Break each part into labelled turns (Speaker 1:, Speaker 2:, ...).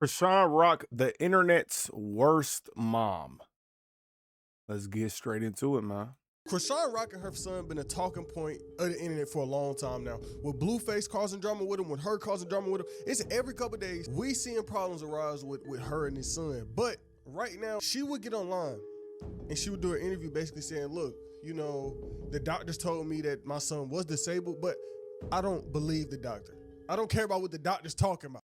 Speaker 1: Chrisean Rock, the internet's worst mom. Let's get straight into it, man.
Speaker 2: Chrisean Rock and her son been a talking point of the internet for a long time now. With Blueface causing drama with him, with her causing drama with him, it's every couple days we seeing problems arise with her and his son. But right now, she would get online and she would do an interview basically saying, look, you know, the doctors told me that my son was disabled, but I don't believe the doctor. I don't care about what the doctor's talking about.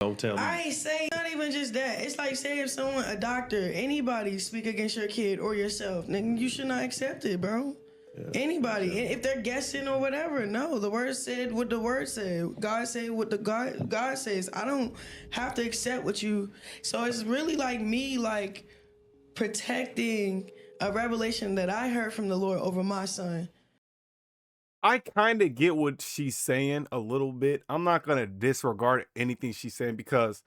Speaker 3: Don't tell me.
Speaker 4: I ain't saying not even just that. It's like saying if someone, a doctor, anybody speak against your kid or yourself, then you should not accept it, bro. Yeah. Anybody, if they're guessing or whatever, no. The word said what the word said. God said what the God says. I don't have to accept what you. So it's really like me, like protecting a revelation that I heard from the Lord over my son.
Speaker 1: I kind of get what she's saying a little bit. I'm not going to disregard anything she's saying because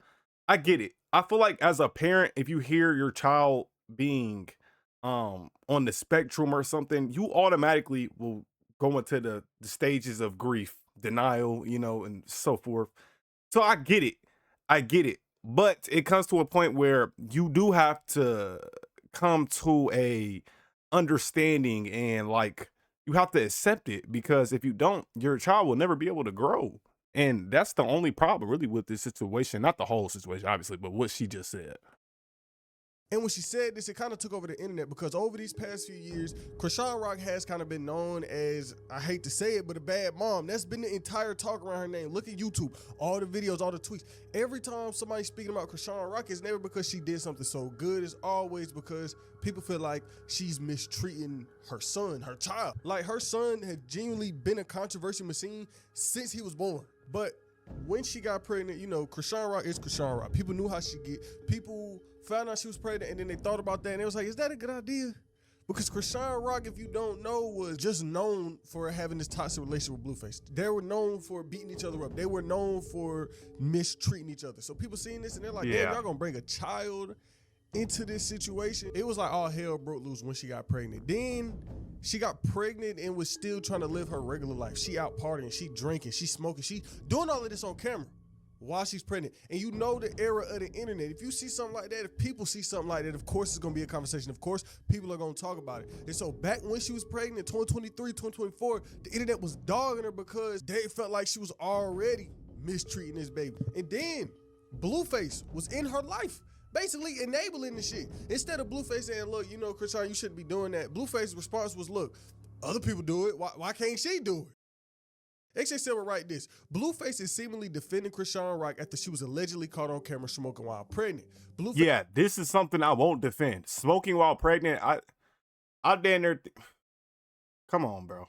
Speaker 1: I get it. I feel like as a parent, if you hear your child being on the spectrum or something, you automatically will go into the stages of grief, denial, you know, and so forth. So I get it. I get it. But it comes to a point where you do have to come to a understanding and like you have to accept it, because if you don't, your child will never be able to grow. And that's the only problem really with this situation. Not the whole situation, obviously, but what she just said.
Speaker 2: And when she said this, it kind of took over the internet because over these past few years, Chrisean Rock has kind of been known as, I hate to say it, but a bad mom. That's been the entire talk around her name. Look at YouTube, all the videos, all the tweets. Every time somebody's speaking about Chrisean Rock, it's never because she did something so good. It's always because people feel like she's mistreating her son, her child. Like her son had genuinely been a controversial machine since he was born. But when she got pregnant, you know, Chrisean Rock is Chrisean Rock. People knew how she get. People found out she was pregnant and then they thought about that and it was like, is that a good idea? Because Chrisean Rock, if you don't know, was just known for having this toxic relationship with Blueface. They were known for beating each other up. They were known for mistreating each other. So people seeing this and they're like, damn, y'all gonna bring a child into this situation? It was like all hell broke loose when she got pregnant. Then she got pregnant and was still trying to live her regular life. She out partying, she drinking, she smoking, she doing all of this on camera while she's pregnant. And you know the era of the internet. If you see something like that, if people see something like that, of course it's gonna be a conversation. Of course, people are gonna talk about it. And so back when she was pregnant in 2023, 2024, the internet was dogging her because they felt like she was already mistreating this baby. And then Blueface was in her life, basically enabling the shit. Instead of Blueface saying, look, you know, Chrisean, you shouldn't be doing that, Blueface's response was, look, other people do it. Why can't she do it? XJ Silver write this. Blueface is seemingly defending Chrisean Rock after she was allegedly caught on camera smoking while pregnant.
Speaker 1: Yeah, this is something I won't defend. Smoking while pregnant, I damn near come on, bro.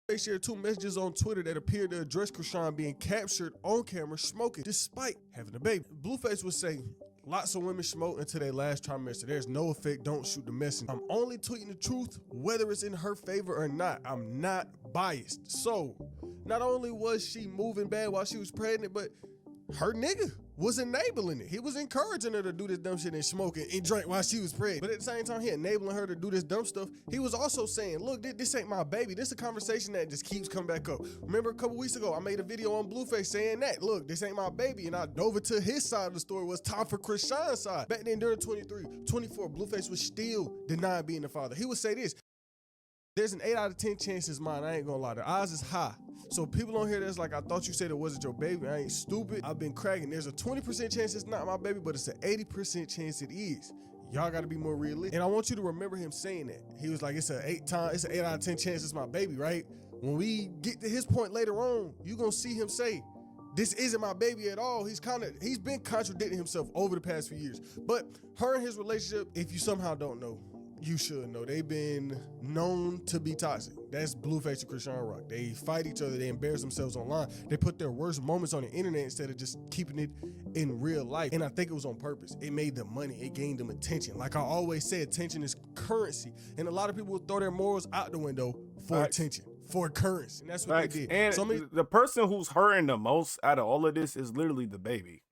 Speaker 2: They shared two messages on Twitter that appeared to address Chrisean being captured on camera smoking despite having a baby. Blueface was saying, lots of women smoke until their last trimester. There's no effect. Don't shoot the messenger. I'm only tweeting the truth, whether it's in her favor or not. I'm not biased. So, not only was she moving bad while she was pregnant, but her nigga was enabling it. He was encouraging her to do this dumb shit and smoke and drink while she was pregnant. But at the same time, he enabling her to do this dumb stuff. He was also saying, look, this ain't my baby. This is a conversation that just keeps coming back up. Remember a couple weeks ago, I made a video on Blueface saying that, look, this ain't my baby. And I dove into his side of the story. It was time for Chrisean's side. Back then during 23, 24, Blueface was still denying being the father. He would say this, there's an 8 out of 10 chance it's mine. I ain't gonna lie. The odds is high. So people on here that's like, I thought you said it wasn't your baby. I ain't stupid. I've been cracking. There's a 20% chance it's not my baby, but it's an 80% chance it is. Y'all gotta be more realistic. And I want you to remember him saying that. He was like, it's an 8 out of 10 chance it's my baby, right? When we get to his point later on, you gonna see him say, this isn't my baby at all. He's been contradicting himself over the past few years. But her and his relationship, if you somehow don't know, you should know. They've been known to be toxic. That's Blueface and Chrisean Rock. They fight each other. They embarrass themselves online. They put their worst moments on the internet instead of just keeping it in real life. And I think it was on purpose. It made them money. It gained them attention. Like I always say, attention is currency. And a lot of people will throw their morals out the window for attention, for currency. And that's what they did.
Speaker 1: And the person who's hurting the most out of all of this is literally the baby.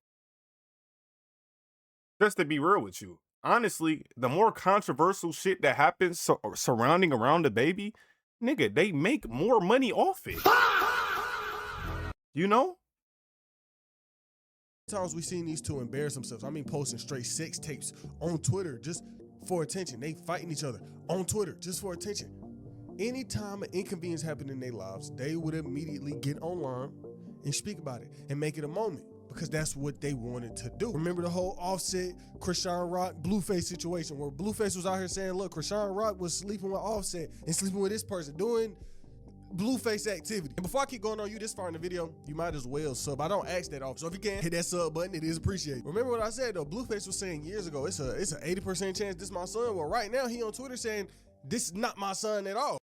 Speaker 1: Just to be real with you. Honestly, the more controversial shit that happens surrounding around the baby, nigga, they make more money off it. You know?
Speaker 2: Times we seen these two embarrass themselves. I mean, posting straight sex tapes on Twitter just for attention. They fighting each other on Twitter just for attention. Anytime an inconvenience happened in their lives, they would immediately get online and speak about it and make it a moment because that's what they wanted to do. Remember the whole Offset, Chrisean Rock, Blueface situation where Blueface was out here saying, look, Chrisean Rock was sleeping with Offset and sleeping with this person, doing Blueface activity. And before I keep going on you this far in the video, you might as well sub. I don't ask that often, so if you can, hit that sub button, it is appreciated. Remember what I said though, Blueface was saying years ago, it's an 80% chance this is my son. Well, right now he on Twitter saying, this is not my son at all.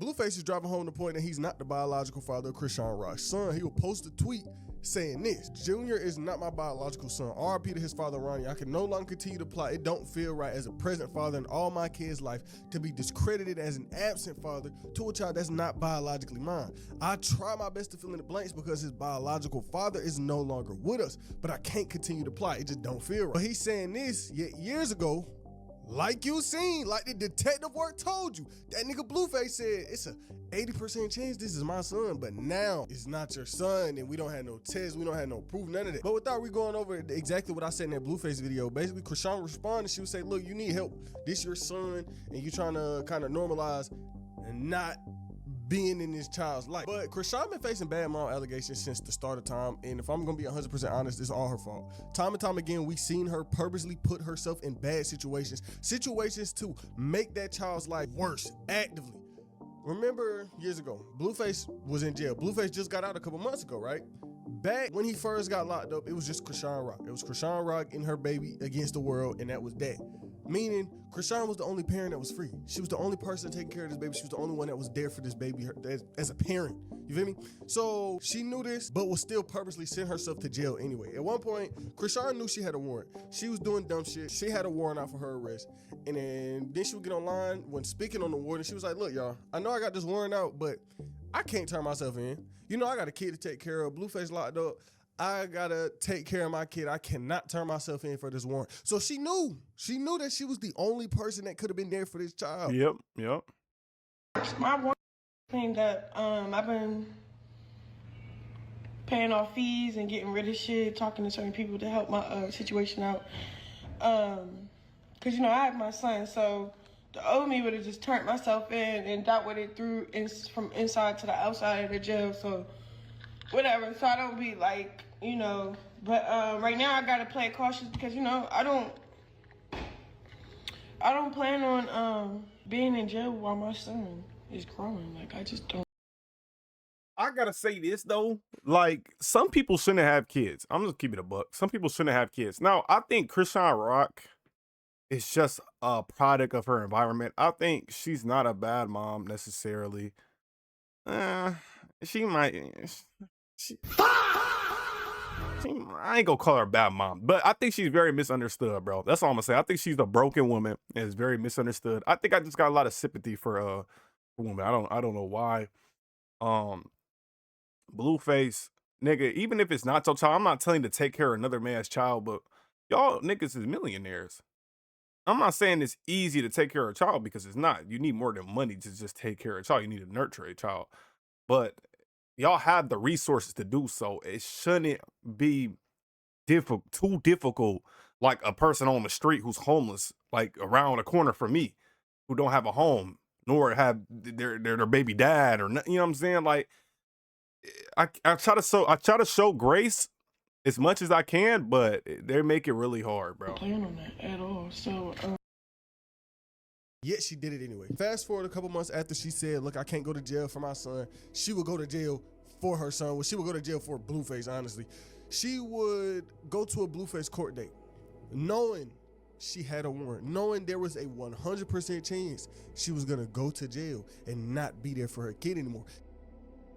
Speaker 2: Blueface is driving home the point that he's not the biological father of Chrisean Rock's son. He will post a tweet saying this: Junior is not my biological son. RIP to his father, Ronnie. I can no longer continue to plot. It don't feel right as a present father in all my kids' life to be discredited as an absent father to a child that's not biologically mine. I try my best to fill in the blanks because his biological father is no longer with us, but I can't continue to plot. It just don't feel right. But he's saying this, yet years ago, like you seen, like the detective work told you, that nigga Blueface said it's a 80% chance this is my son, but now it's not your son, and we don't have no tests, we don't have no proof, none of that. But without we going over exactly what I said in that Blueface video, basically Chrisean responded, she would say, look, you need help. This your son, and you trying to kind of normalize and not being in this child's life. But Chrisean been facing bad mom allegations since the start of time, and if I'm gonna be 100% honest, it's all her fault. Time and time again, we seen her purposely put herself in bad situations to make that child's life worse, actively. Remember years ago, Blueface was in jail. Blueface just got out a couple months ago, right? Back when he first got locked up, it was just Chrisean Rock. It was Chrisean Rock and her baby against the world, and that was that. Meaning, Chrisean was the only parent that was free. She was the only person taking care of this baby. She was the only one that was there for this baby as a parent. You feel me? So she knew this, but was still purposely send herself to jail anyway. At one point, Chrisean knew she had a warrant. She was doing dumb shit. She had a warrant out for her arrest. And then she would get online when speaking on the warrant. She was like, look, y'all, I know I got this warrant out, but I can't turn myself in. You know, I got a kid to take care of. Blueface locked up. I gotta take care of my kid. I cannot turn myself in for this warrant. So she knew that she was the only person that could have been there for this child.
Speaker 1: Yep.
Speaker 4: My warrant cleaned up. I've been paying off fees and getting rid of shit, talking to certain people to help my situation out. Cause you know I have my son, so the old me would have just turned myself in and dealt with it from inside to the outside of the jail. So whatever. So I don't be like, you know. But right now I gotta play cautious because you know I don't plan on being in jail while my son is growing. Like I just don't.
Speaker 1: I gotta say this though, like some people shouldn't have kids. I'm just keeping it a buck. Some people shouldn't have kids. Now I think Chrisean Rock is just a product of her environment. I think she's not a bad mom necessarily. She might. I ain't gonna call her a bad mom, but I think she's very misunderstood, bro. That's all I'm gonna say. I think she's a broken woman and is very misunderstood. I think I just got a lot of sympathy for women. I don't know why. Blueface, nigga, even if it's not your child, I'm not telling you to take care of another man's child, but y'all niggas is millionaires. I'm not saying it's easy to take care of a child because it's not. You need more than money to just take care of a child. You need to nurture a child. But y'all have the resources to do so. It shouldn't be too difficult, like a person on the street who's homeless, like around the corner from me, who don't have a home, nor have their baby dad, or you know what I'm saying? Like, I try to show grace as much as I can, but they make it really hard, bro.
Speaker 4: Plan on that at all. So
Speaker 2: Yet she did it anyway. Fast forward a couple months after she said, look, I can't go to jail for my son. She would go to jail for her son. Well, she would go to jail for Blueface, honestly. She would go to a Blueface court date, knowing she had a warrant, knowing there was a 100% chance she was gonna go to jail and not be there for her kid anymore.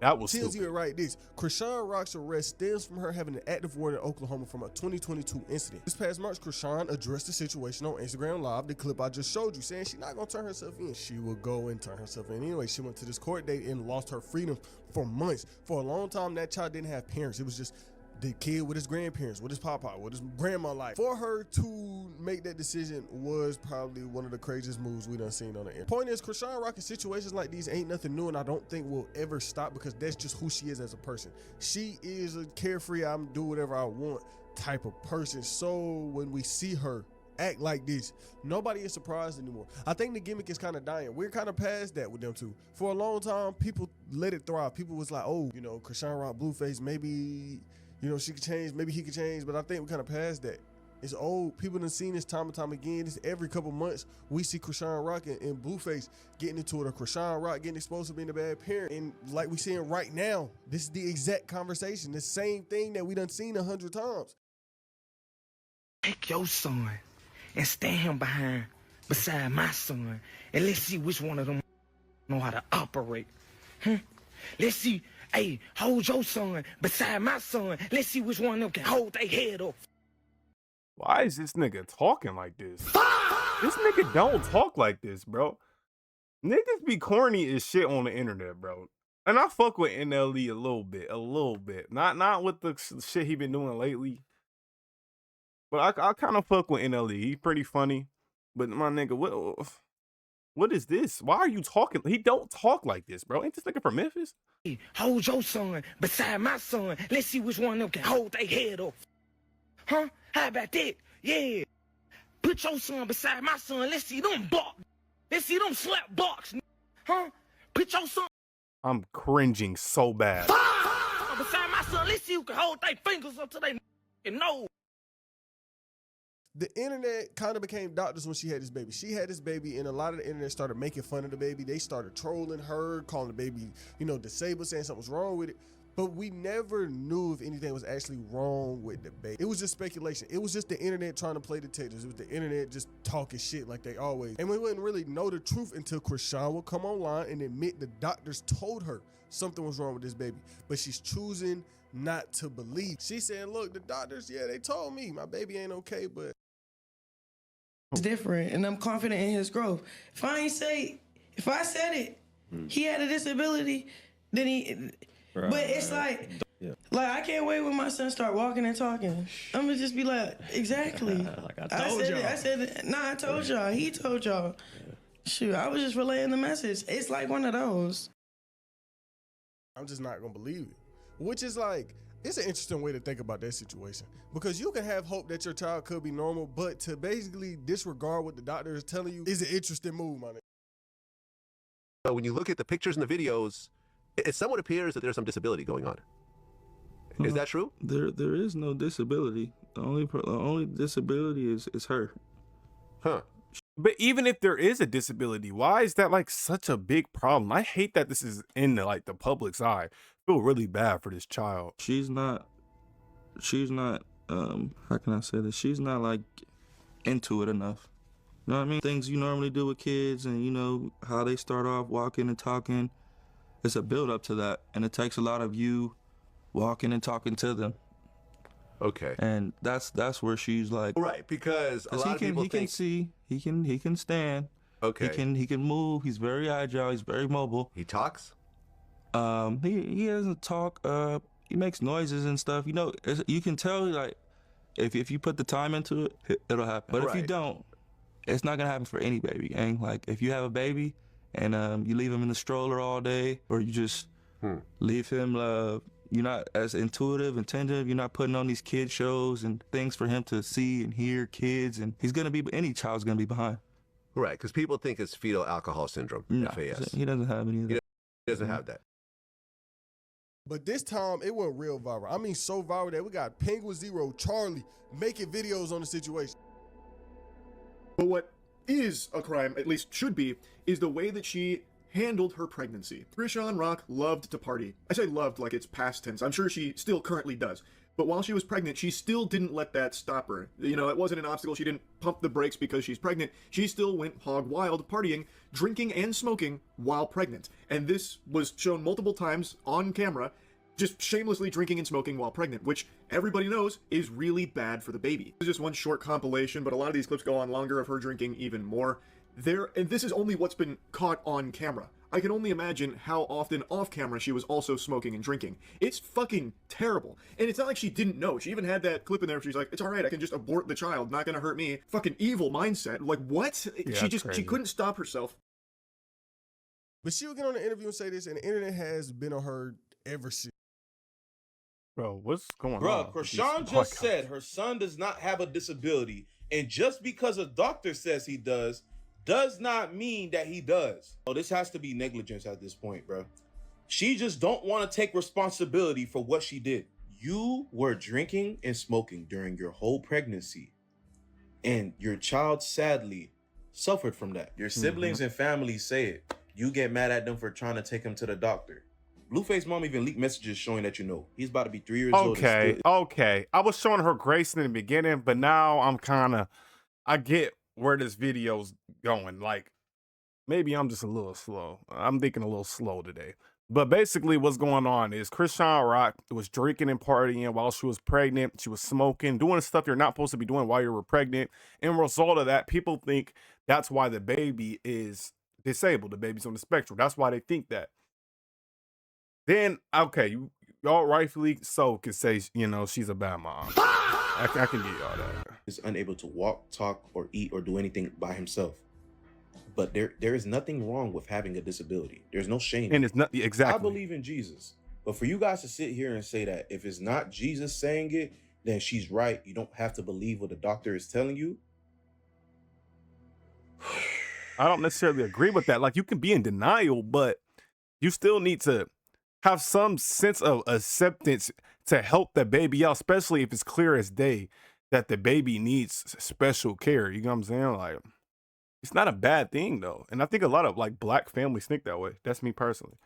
Speaker 1: That was
Speaker 2: Tells
Speaker 1: stupid.
Speaker 2: you right this. Chrisean Rock's arrest stems from her having an active warrant in Oklahoma from a 2022 incident. This past March, Chrisean addressed the situation on Instagram Live, the clip I just showed you, saying she's not gonna turn herself in. She will go and turn herself in anyway. She went to this court date and lost her freedom for months. For a long time, that child didn't have parents. It was just the kid with his grandparents, with his papa, with his grandma. Like, for her to make that decision was probably one of the craziest moves we done seen on the internet. Point is, Chrisean Rock in situations like these ain't nothing new, and I don't think will ever stop because that's just who she is as a person. She is a carefree, I'm do whatever I want type of person. So when we see her act like this, nobody is surprised anymore. I think the gimmick is kind of dying. We're kind of past that with them two. For a long time, people let it thrive. People was like, oh, you know, Chrisean Rock, Blueface, maybe, you know, she could change, maybe he could change, but I think we're kind of past that. It's old. People done seen this time and time again. This every couple months, we see Chrisean Rock and Blueface getting into it, or Chrisean Rock getting exposed to being a bad parent. And like we seeing right now, this is the exact conversation, the same thing that we done seen 100 times.
Speaker 5: Take your son and stand him beside my son, and let's see which one of them know how to operate. Let's see, hey, hold your son beside my son. Let's see which one of them can hold their head up.
Speaker 1: Why is this nigga talking like this? This nigga don't talk like this, bro. Niggas be corny as shit on the internet, bro. And I fuck with NLE a little bit. Not with the shit he been doing lately. But I kind of fuck with NLE. He pretty funny. But my nigga, what is this? Why are you talking? He don't talk like this, bro. Ain't this nigga from Memphis?
Speaker 5: Hey, hold your son beside my son. Let's see which one of them can hold their head up. Huh? How about that? Yeah. Put your son beside my son. Let's see them bark. Let's see them slap barks. Huh? Put your son
Speaker 1: I'm cringing so bad.
Speaker 5: beside my son. Let's see who can hold their fingers up to their nose.
Speaker 2: The internet kind of became doctors when she had this baby. She had this baby, and a lot of the internet started making fun of the baby. They started trolling her, calling the baby, you know, disabled, saying something was wrong with it. But we never knew if anything was actually wrong with the baby. It was just speculation. It was just the internet trying to play detectives. It was the internet just talking shit like they always. And we wouldn't really know the truth until Chrisean would come online and admit the doctors told her something was wrong with this baby. But she's choosing not to believe. She's saying, look, the doctors, yeah, they told me my baby ain't okay, but
Speaker 4: It's different, and I'm confident in his growth. If I said it, he had a disability, then he.
Speaker 3: Right.
Speaker 4: But it's like I can't wait when my son start walking and talking. I'm gonna just be like, exactly.
Speaker 3: Like I told y'all.
Speaker 4: I said it. Nah, I told y'all. He told y'all. Shoot, I was just relaying the message. It's like one of those.
Speaker 2: I'm just not gonna believe it. Which is like, it's an interesting way to think about that situation, because you can have hope that your child could be normal, but to basically disregard what the doctor is telling you is an interesting move, man.
Speaker 6: So when you look at the pictures and the videos, it somewhat appears that there's some disability going on. Is that true?
Speaker 7: There is no disability. The only disability is her.
Speaker 6: Huh.
Speaker 1: But even if there is a disability, why is that like such a big problem? I hate that this is in the public's eye. I feel really bad for this child.
Speaker 7: She's not how can I say this? She's not like into it enough. You know what I mean? Things you normally do with kids, and you know how they start off walking and talking. It's a build up to that, and it takes a lot of you walking and talking to them.
Speaker 6: Okay.
Speaker 7: And that's where she's like,
Speaker 6: right, because a lot of people
Speaker 7: he
Speaker 6: think
Speaker 7: can see, he can stand.
Speaker 6: Okay.
Speaker 7: He can move. He's very agile. He's very mobile.
Speaker 6: He talks.
Speaker 7: He doesn't talk. He makes noises and stuff. You know, you can tell like if you put the time into it, it'll happen. But if you don't, it's not gonna happen for any baby, gang. Like if you have a baby and you leave him in the stroller all day, or you just leave him, you're not as intuitive and tender, you're not putting on these kid shows and things for him to see and hear kids, and any child's gonna be behind.
Speaker 6: Right, because people think it's fetal alcohol syndrome,
Speaker 7: No,
Speaker 6: FAS.
Speaker 7: he doesn't have any of that.
Speaker 6: He doesn't have that.
Speaker 2: But this time, it went real viral. I mean, so viral that we got Penguin Zero Charlie making videos on the situation.
Speaker 8: But what is a crime, at least should be, is the way that she handled her pregnancy. Chrisean Rock loved to party. I say loved like it's past tense. I'm sure she still currently does. But while she was pregnant, she still didn't let that stop her. You know, it wasn't an obstacle. She didn't pump the brakes because she's pregnant. She still went hog wild, partying, drinking, and smoking while pregnant. And this was shown multiple times on camera, just shamelessly drinking and smoking while pregnant, which everybody knows is really bad for the baby. This is just one short compilation, but a lot of these clips go on longer of her drinking even more. And this is only what's been caught on camera. I can only imagine how often off camera she was also smoking and drinking. It's fucking terrible. And it's not like she didn't know. She even had that clip in there where she's like, it's alright, I can just abort the child, not gonna hurt me. Fucking evil mindset. Like, what?
Speaker 1: Yeah,
Speaker 8: She couldn't stop herself.
Speaker 2: But she would get on the interview and say this, and the internet has been on her ever since.
Speaker 1: Bro, what's going on?
Speaker 9: Bruh, Chrisean just said her son does not have a disability, and just because a doctor says he does not mean that he does. Oh, this has to be negligence at this point, bro. She just don't want to take responsibility for what she did. You were drinking and smoking during your whole pregnancy, and your child sadly suffered from that. Your siblings and family say it. You get mad at them for trying to take him to the doctor. Blueface mom even leaked messages showing that, you know, he's about to be 3 years old.
Speaker 1: Okay. I was showing her grace in the beginning, but now I get where this video's going. Like, maybe I'm just a little slow. I'm thinking a little slow today. But basically what's going on is Chrisean Rock was drinking and partying while she was pregnant. She was smoking, doing stuff you're not supposed to be doing while you were pregnant. And result of that, people think that's why the baby is disabled. The baby's on the spectrum. That's why they think that. Then, okay, y'all rightfully so can say, you know, she's a bad mom. I can get y'all that.
Speaker 9: Is unable to walk, talk, or eat, or do anything by himself. But there is nothing wrong with having a disability. There's no shame.
Speaker 1: And it's not exactly.
Speaker 9: I believe in Jesus. But for you guys to sit here and say that if it's not Jesus saying it, then she's right. You don't have to believe what the doctor is telling you.
Speaker 1: I don't necessarily agree with that. Like, you can be in denial, but you still need to have some sense of acceptance to help the baby out, especially if it's clear as day that the baby needs special care. You know what I'm saying? Like, it's not a bad thing though. And I think a lot of like black families think that way. That's me personally.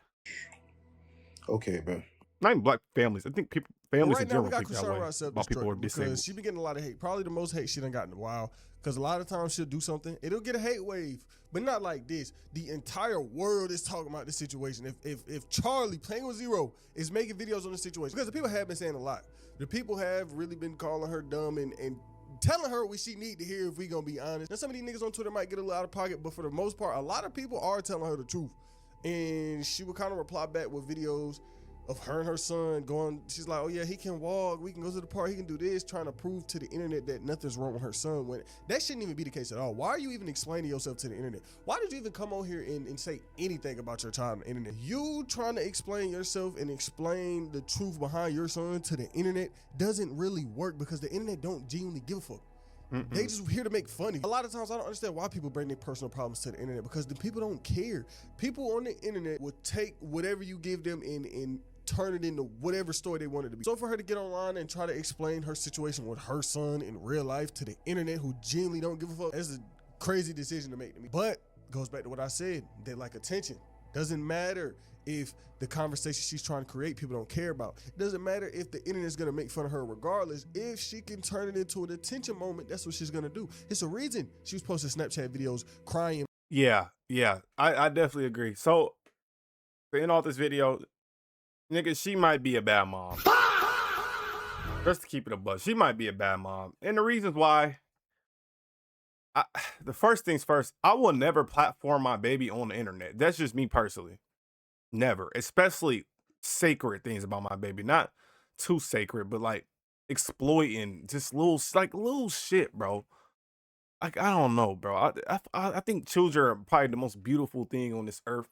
Speaker 9: Okay, bro.
Speaker 1: Not even black families. I think families in
Speaker 2: Right now,
Speaker 1: general
Speaker 2: we got
Speaker 1: think that way
Speaker 2: Chrisean
Speaker 1: about people who are disabled.
Speaker 2: because she been getting a lot of hate. Probably the most hate she done got in a while. Because a lot of times she'll do something, it'll get a hate wave, but not like this. The entire world is talking about this situation. If Charlie, playing with Zero, is making videos on this situation, because the people have been saying a lot. The people have really been calling her dumb and telling her what she need to hear if we gonna be honest. Now, some of these niggas on Twitter might get a little out of pocket, but for the most part, a lot of people are telling her the truth. And she would kind of reply back with videos of her and her son going, she's like, oh yeah, he can walk, we can go to the park, he can do this, trying to prove to the internet that nothing's wrong with her son, when that shouldn't even be the case at all. Why are you even explaining yourself to the internet? Why did you even come on here and say anything about your child on the internet? You trying to explain yourself and explain the truth behind your son to the internet doesn't really work, because the internet don't genuinely give a fuck. They just here to make funny. A lot of times I don't understand why people bring their personal problems to the internet, because the people don't care. People on the internet will take whatever you give them and turn it into whatever story they want it to be. So for her to get online and try to explain her situation with her son in real life to the internet, who genuinely don't give a fuck, that's a crazy decision to make to me. But goes back to what I said, they like attention. Doesn't matter if the conversation she's trying to create people don't care about. It doesn't matter if the internet's gonna make fun of her regardless. If she can turn it into an attention moment, that's what she's gonna do. It's a reason she was posting Snapchat videos crying.
Speaker 1: Yeah, I definitely agree. So, to end off this video, nigga, she might be a bad mom. Just to keep it a buzz, she might be a bad mom. And the reasons why, the first things first, I will never platform my baby on the internet. That's just me personally. Never. Especially sacred things about my baby. Not too sacred, but like exploiting just little shit, bro. Like, I don't know, bro. I think children are probably the most beautiful thing on this earth.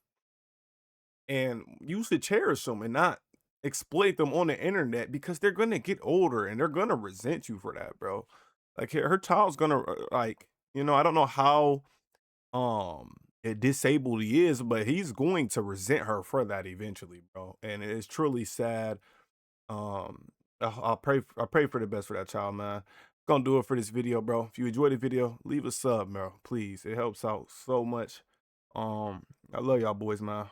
Speaker 1: And you should cherish them and not exploit them on the internet, because they're gonna get older and they're gonna resent you for that, bro. Like, her child's gonna like, you know, I don't know how disabled he is, but he's going to resent her for that eventually, bro. And it's truly sad. I pray for the best for that child, man. Gonna do it for this video, bro. If you enjoyed the video, leave a sub, bro, please. It helps out so much. I love y'all boys, man.